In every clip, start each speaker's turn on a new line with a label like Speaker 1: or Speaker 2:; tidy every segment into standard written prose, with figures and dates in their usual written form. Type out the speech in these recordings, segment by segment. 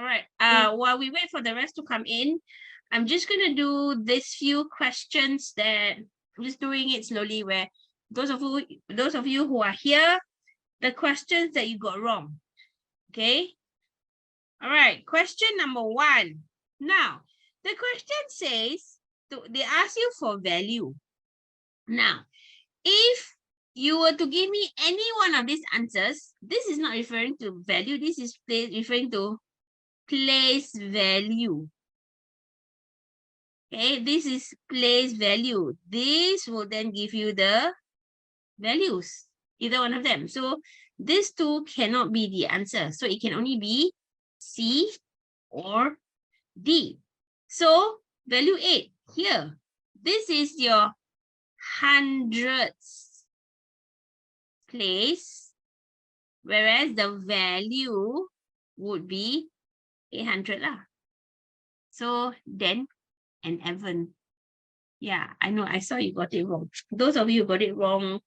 Speaker 1: All right. While we wait for the rest to come in, I'm just gonna do these few questions that I'm just doing it slowly. Where those of you who are here, the questions that you got wrong. Okay. All right. Question number 1. Now, the question says they ask you for value. Now, if you were to give me any one of these answers, this is not referring to value. This is referring to place value. Okay, this is place value. This will then give you the values, either one of them. So these two cannot be the answer. So it can only be C or D. So value 8 here. This is your hundredths place, whereas the value would be 800 lah. So then and Evan. Yeah, I know. I saw you got it wrong. Those of you who got it wrong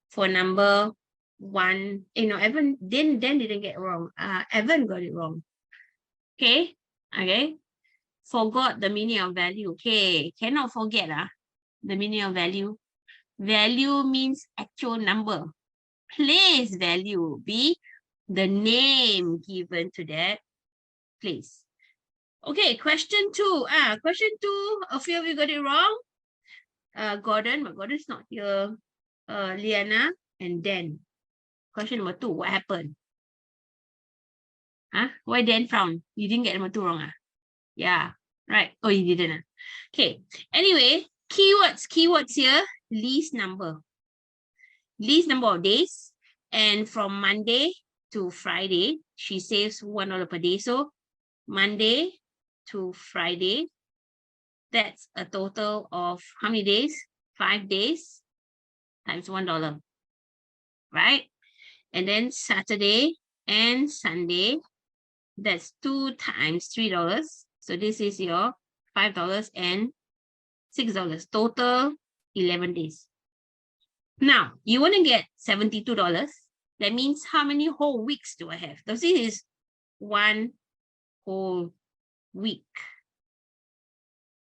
Speaker 1: for number 1. Evan then didn't get it wrong. Evan got it wrong. Okay. Okay. Forgot the meaning of value. Okay. Cannot forget the meaning of value. Value means actual number. Place value be the name given to that place. Okay, question 2. Question 2, a few of you got it wrong. Gordon, but Gordon's not here. Liana and Dan. Question number 2, what happened? Why Dan frown? You didn't get number 2 wrong, Yeah, right. Oh, you didn't. Okay, anyway, keywords here, least number. Least number of days. And from Monday to Friday, she saves $1 per day. So Monday to Friday, that's a total of how many days? 5 days times $1, right? And then Saturday and Sunday, that's 2 times $3. So this is your $5 and $6, total 11 days. Now, you want to get $72. That means how many whole weeks do I have? So this is 1 whole week.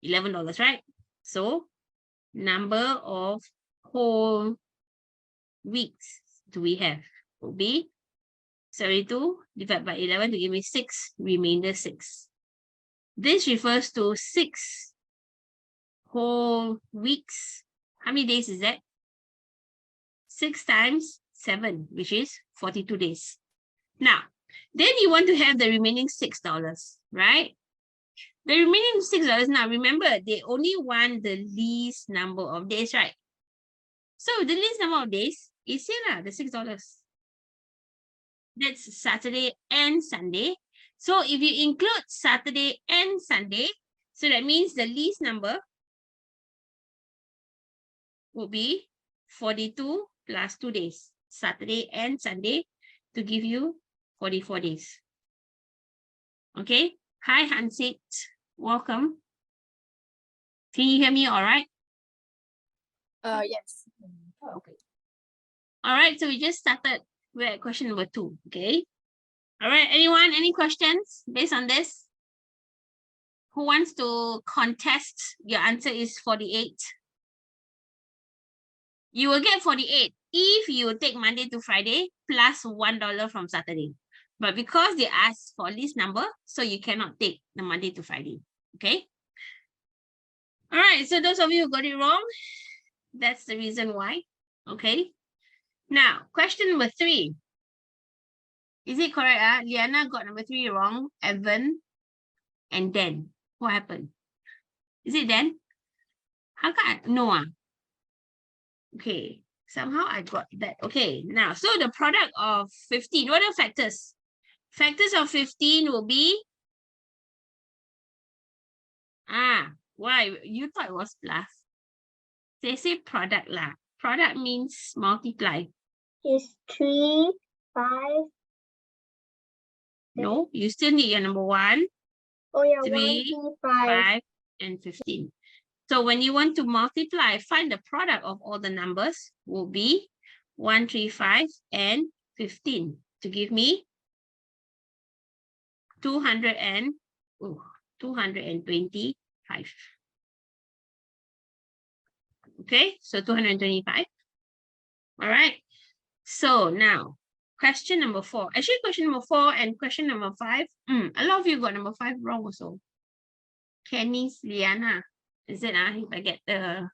Speaker 1: $11, right? So number of whole weeks do we have? Will be 72 divided by 11 to give me 6, remainder 6. This refers to 6 whole weeks. How many days is that? 6 times 7, which is 42 days. Now, then you want to have the remaining $6, right? The remaining $6, now remember, they only want the least number of days, right? So the least number of days is here, the $6. That's Saturday and Sunday. So if you include Saturday and Sunday, so that means the least number will be 42 plus 2 days, Saturday and Sunday, to give you 44 days. Okay. Hi, Hansit. Welcome. Can you hear me all right?
Speaker 2: Yes.
Speaker 1: Okay. All right. So we just started. We're at question number 2. Okay. All right. Anyone? Any questions based on this? Who wants to contest? Your answer is 48. You will get 48 if you take Monday to Friday plus $1 from Saturday. But because they asked for least number, so you cannot take the Monday to Friday. Okay. All right. So those of you who got it wrong, that's the reason why. Okay. Now, question number 3. Is it correct? Liana got number 3 wrong. Evan and Dan. What happened? Is it Dan? How come? No. Okay. Somehow I got that. Okay. Now, so the product of 15. What are factors? Factors of 15 will be. Why? You thought it was plus. They say product lah. Product means multiply.
Speaker 2: Is 3, 5.
Speaker 1: No, you still need your number 1,
Speaker 2: Oh yeah,
Speaker 1: 3,
Speaker 2: 1, 2, 5.
Speaker 1: 5, and 15. So when you want to multiply, find the product of all the numbers will be 1, 3, 5, and 15 to give me 225. Okay, so 225. All right. So now, question number 4. Actually, question number 4 and question number 5. A lot of you got number 5 wrong also. Kenny's Liana. Is it? If I get the...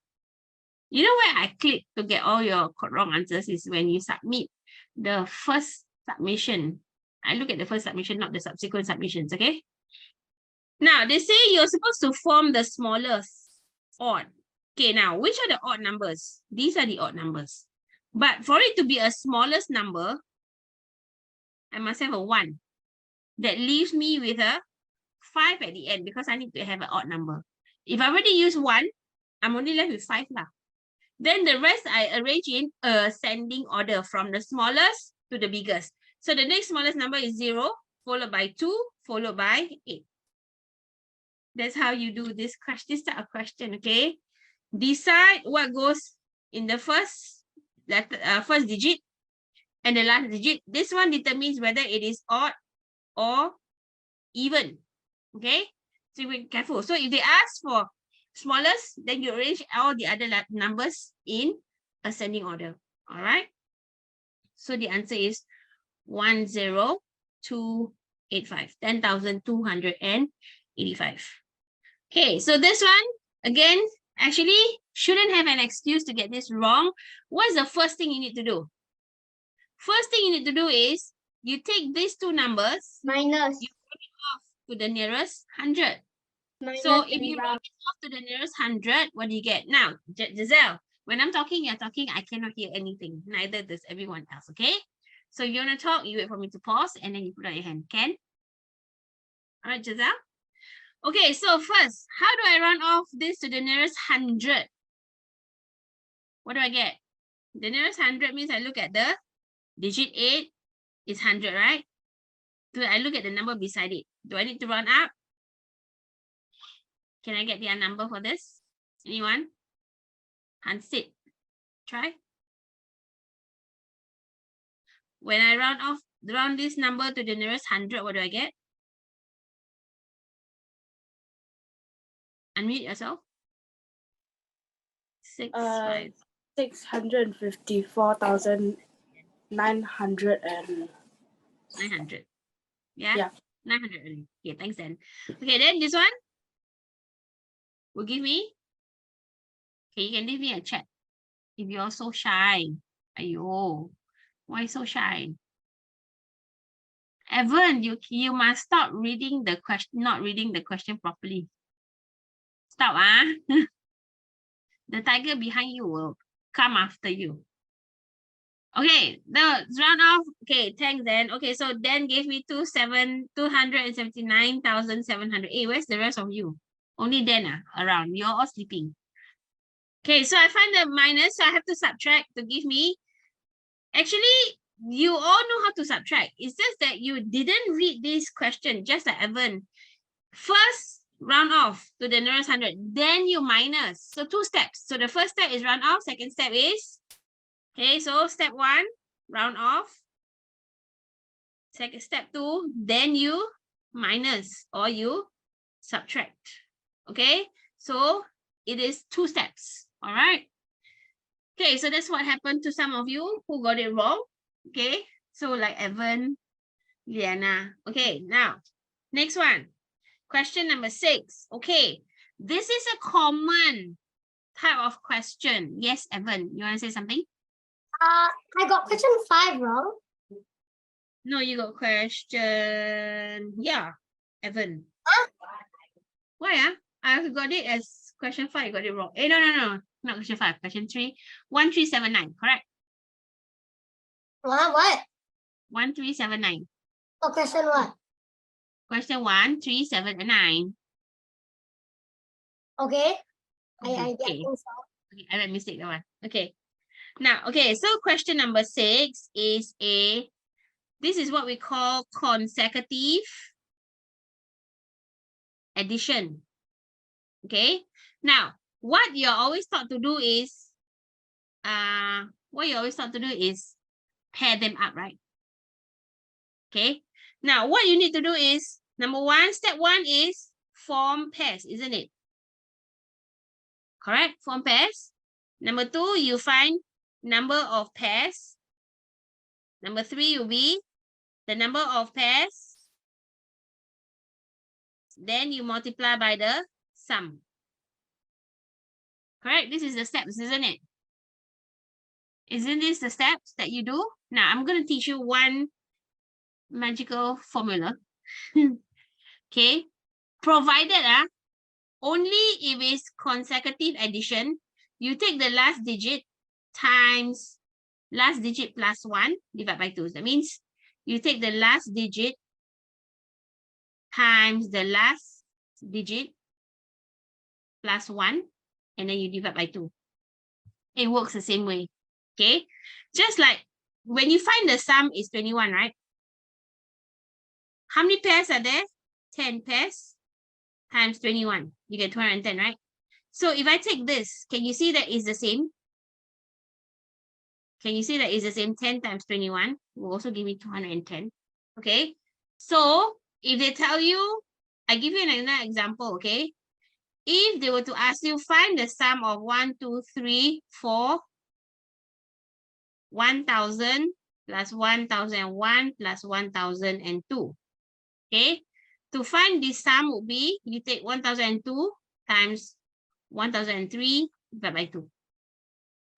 Speaker 1: You know where I click to get all your wrong answers is when you submit the first submission. I look at the first submission, not the subsequent submissions, okay? Now, they say you're supposed to form the smallest odd. Okay, now, which are the odd numbers? These are the odd numbers. But for it to be a smallest number, I must have a 1. That leaves me with a 5 at the end because I need to have an odd number. If I already use 1, I'm only left with 5 lah. Then the rest I arrange in ascending order from the smallest to the biggest. So the next smallest number is 0, followed by 2, followed by 8. That's how you do this type of question, okay? Decide what goes in the first letter, first digit and the last digit. This one determines whether it is odd or even, okay? So be careful. So if they ask for smallest, then you arrange all the other numbers in ascending order. All right. So the answer is 10285, 10,285. Okay, so this one again actually shouldn't have an excuse to get this wrong. What's the first thing you need to do? First thing you need to do is you take these two numbers,
Speaker 2: Minus.
Speaker 1: you put it off to the nearest 100.
Speaker 2: Minus
Speaker 1: So if you
Speaker 2: and
Speaker 1: round it off to the nearest 100, what do you get? Now, Giselle, when I'm talking, you're talking, I cannot hear anything. Neither does everyone else, okay? So if you want to talk, you wait for me to pause and then you put out your hand. Ken? All right, Giselle? Okay, so first, how do I round off this to the nearest 100? What do I get? The nearest 100 means I look at the digit 8 is 100, right? Do I look at the number beside it? Do I need to round up? Can I get their number for this? Anyone? Hansit. Try. When I round this number to the nearest 100, what do I get? Unmute yourself. 5.
Speaker 3: 654,900
Speaker 1: 900. Yeah?
Speaker 3: Yeah.
Speaker 1: 900 only. Okay, thanks then. Okay, then this one will give me. Okay, you can leave me a chat. If you're so shy. Ayo, why so shy? Evan, you must stop reading the question, not reading the question properly. Stop, The tiger behind you will come after you. Okay, the round off. Okay, thanks then. Okay, so Dan gave me 279,700. Hey, where's the rest of you? Only Dan around. You're all sleeping. Okay, so I find the minus, so I have to subtract to give me. Actually, you all know how to subtract. It's just that you didn't read this question, just like Evan. First, round off to the nearest 100. Then you minus. So 2 steps. So the first step is round off. Second step is, okay, so step 1, round off. Second step 2, then you minus or you subtract. Okay, so it is 2 steps. All right. Okay, so that's what happened to some of you who got it wrong. Okay, so like Evan, Liana. Okay, now, next one. Question number 6. Okay, this is a common type of question. Yes, Evan, you want to say something?
Speaker 2: I got question 5 wrong.
Speaker 1: No, you got question. Yeah, Evan.
Speaker 2: Huh?
Speaker 1: Why? I got it as question 5. I got it wrong. No. Not question 5. Question 3. 1379. Correct.
Speaker 2: What?
Speaker 1: 1379.
Speaker 2: Oh, question what?
Speaker 1: Question 1, 3, 7, and 9.
Speaker 2: Okay.
Speaker 1: Okay.
Speaker 2: I think so.
Speaker 1: Okay, I made a mistake that one. Okay. Now, okay, so question number 6 is this is what we call consecutive addition. Okay. Now, what you're always taught to do is, pair them up, right? Okay. Now, what you need to do is Number one, step one is form pairs, isn't it? Correct, form pairs. Number two, you find number of pairs. Number three will be the number of pairs. Then you multiply by the sum. Correct, this is the steps, isn't it? Isn't this the steps that you do? Now, I'm going to teach you one magical formula. Okay, provided only if it's consecutive addition, you take the last digit times last digit plus 1 divided by 2. That means you take the last digit times the last digit plus 1 and then you divide by 2. It works the same way. Okay, just like when you find the sum is 21, right? How many pairs are there? 10 pairs times 21. You get 210, right? So if I take this, can you see that it's the same? Can you see that it's the same? 10 times 21 will also give me 210. Okay. So if they tell you, I give you another example, okay? If they were to ask you, find the sum of 1, 2, 3, 4, 1000 plus 1001 plus 1002. Okay. To find this sum would be, you take 1002 times 1003 divided by 2.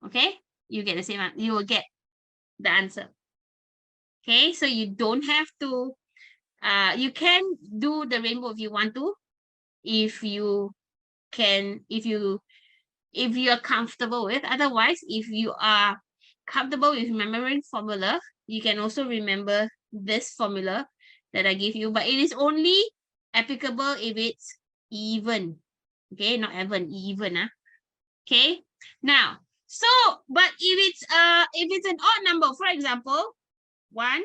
Speaker 1: Okay. You get the same, you will get the answer. Okay, so you don't have to, you can do the rainbow if you want to, if you can, if you are comfortable with. Otherwise, if you are comfortable with remembering formula, you can also remember this formula that I give you, but it is only applicable if it's even. Okay, not even. Okay, now, so, but if it's an odd number, for example, 1,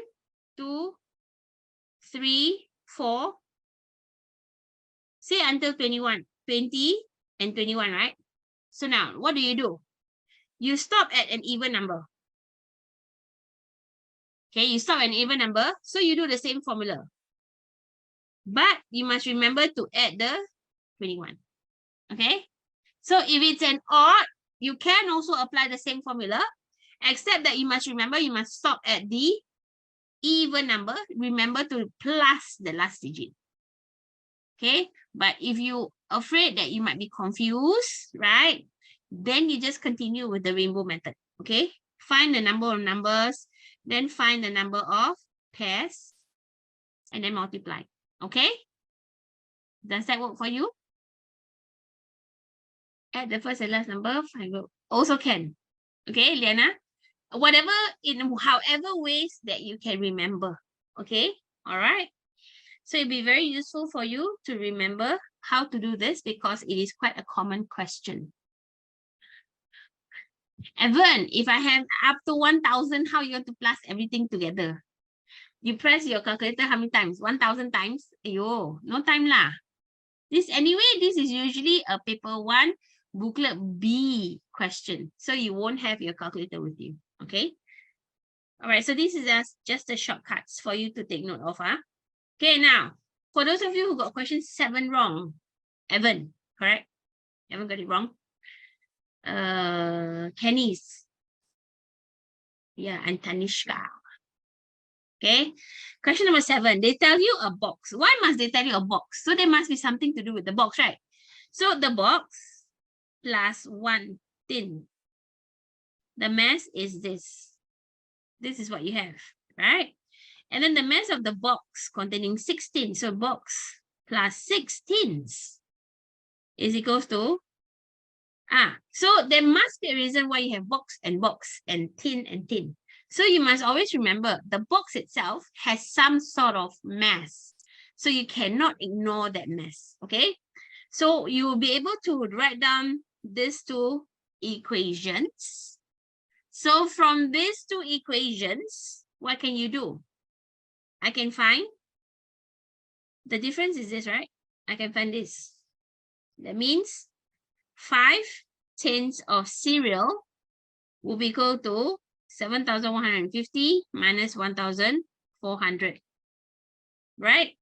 Speaker 1: 2, 3, 4, say until 21, 20 and 21, right? So now, what do? You stop at an even number. Okay, you stop at an even number, so you do the same formula. But you must remember to add the 21. Okay, so if it's an odd, you can also apply the same formula, except that you must remember, you must stop at the even number. Remember to plus the last digit. Okay, but if you're afraid that you might be confused, right, then you just continue with the rainbow method. Okay, find the number of numbers, then find the number of pairs, and then multiply. Okay, does that work for you? Add the first and last number, also can. Okay, Liana, whatever, in however ways that you can remember. Okay, all right. So it'd be very useful for you to remember how to do this because it is quite a common question. Evan, if I have up to 1000, how you going to plus everything together? You press your calculator how many times? 1000 times? Ayo, no time lah. This is usually a paper 1, booklet B question. So you won't have your calculator with you. Okay. All right. So this is just the shortcuts for you to take note of. Okay. Now, for those of you who got question 7 wrong, Evan, correct? Evan got it wrong. Kenny's. Yeah, and Tanishka. Okay. Question number 7. They tell you a box. Why must they tell you a box? So there must be something to do with the box, right? So the box plus 1 tin. The mass is this. This is what you have, right? And then the mass of the box containing 16. So box plus 6 tins is equals to, so there must be a reason why you have box and tin and tin. So you must always remember the box itself has some sort of mass. So you cannot ignore that mass, okay? So you will be able to write down these 2 equations. So from these 2 equations, what can you do? I can find, the difference is this, right? I can find this. That means 5 tins of cereal will be equal to 7,150 minus 1,400, right?